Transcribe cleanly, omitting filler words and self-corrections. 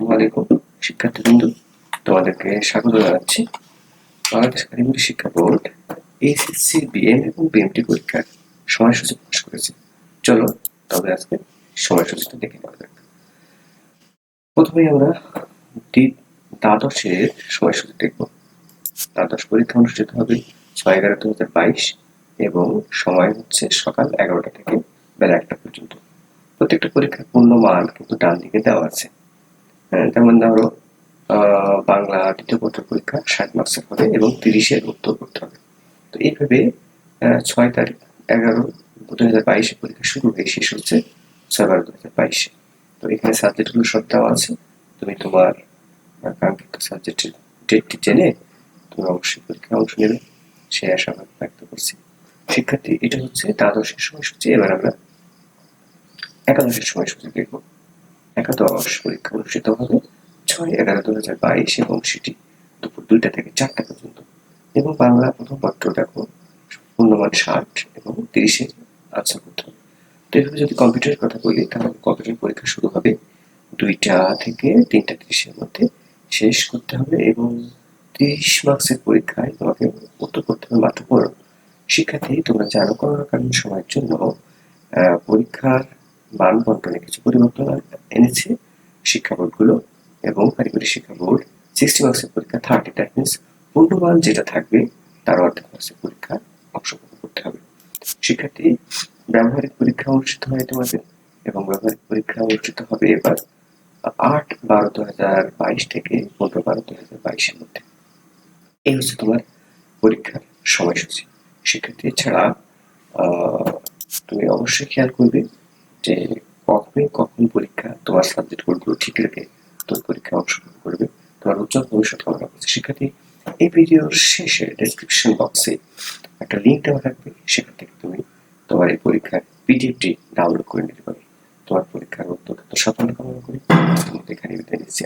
আসসালামু আলাইকুম শিক্ষার্থীবৃন্দু, তোমাদেরকে স্বাগত জানাচ্ছি। বাংলাদেশ কারিগরি শিক্ষা বোর্ড এইচএসসি, বিএম এবং বিএমটি পরীক্ষার সময়সূচি প্রকাশ করেছে। চলো তবে আজকে সময়সূচিটা দেখে নেওয়া যাক। প্রথমেই আমরা দ্বাদশের সময়সূচি দেখব। দ্বাদশ পরীক্ষা অনুষ্ঠিত হবে 6/11/2022 এবং সময় হচ্ছে সকাল 11টা থেকে বেলা 1টা পর্যন্ত। প্রত্যেকটা পরীক্ষার পূর্ণমান কিন্তু ডান দিকে দেওয়া আছে। যেমন ধরো বাংলা দ্বিতীয় পত্র পরীক্ষা 60 মার্কসের হবে এবং 30-এর উত্তর করতে হবে। তো এইভাবে 6/11/2022 পরীক্ষা শুরু হয়ে শেষ হচ্ছে 6/12/2022। তো এখানে সাবজেক্টগুলো সব দেওয়া আছে। তুমি তোমার কাঙ্ক্ষিত সাবজেক্টের ডেটটি জেনে তুমি অবশ্যই পরীক্ষায় অংশ নেবে, সেই আশাবাদ ব্যক্ত করছি। শিক্ষার্থী, এটা হচ্ছে দ্বাদশের সময়সূচি। এবার আমরা একাদশের সময়সূচি দেখব। একাদশ পরীক্ষা অনুষ্ঠিত হবে 6/11/2022 এবং সেটি দুপুর 2টা থেকে 4টা পর্যন্ত। এবং বাংলা প্রথম পত্র দেখো, পূর্ণমান 60 এবং 30-এর আনসার করতে হবে। তো এভাবে যদি কম্পিউটারের কথা বলি, তাহলে কম্পিউটার পরীক্ষা শুরু হবে 2টা থেকে 3টা 30-এর মধ্যে, শেষ করতে হবে এবং 30 মার্কসের পরীক্ষায় তোমাকে উত্তর করতে হবে মাত্র 15। শিক্ষার্থী, তোমরা জানো করোনাকালীন সময়ের জন্য পরীক্ষার মান বন্টনে কিছু পরিবর্তন এনেছে শিক্ষা বোর্ডগুলো, এবং কারিগরি শিক্ষা বোর্ড 60 মার্কসের পরীক্ষা 30, দ্যাট মিনস পূর্ণমান যেটা থাকবে তার অর্ধেক মার্কসের পরীক্ষা অংশগ্রহণ করতে হবে। শিক্ষার্থী, ব্যবহারিক পরীক্ষা অনুষ্ঠিত হয় তোমাদের, এবং ব্যবহারিক পরীক্ষা অনুষ্ঠিত হবে এবার 8/12/2022 থেকে 15/12/2022-এর মধ্যে। এই হচ্ছে তোমার পরীক্ষার সময়সূচি। শিক্ষার্থী, এছাড়া তুমি অবশ্যই খেয়াল করবে যে কখন পরীক্ষা তোমার সাবজেক্ট কোডগুলো ঠিক রেখে তুমি পরীক্ষায় অংশগ্রহণ করবে, তোমার উজ্জ্বল ভবিষ্যৎ কামনা করছি। শিক্ষার্থী, এই ভিডিওর শেষে ডেসক্রিপশন বক্সে একটা লিঙ্ক দেওয়া থাকবে, সেখান থেকে তুমি তোমার এই পরীক্ষার পিডিএফটি ডাউনলোড করে নিতে পারবে। তোমার পরীক্ষার অত্যন্ত সাফল্য কামনা করি। এখানে বিদায় নিচ্ছি।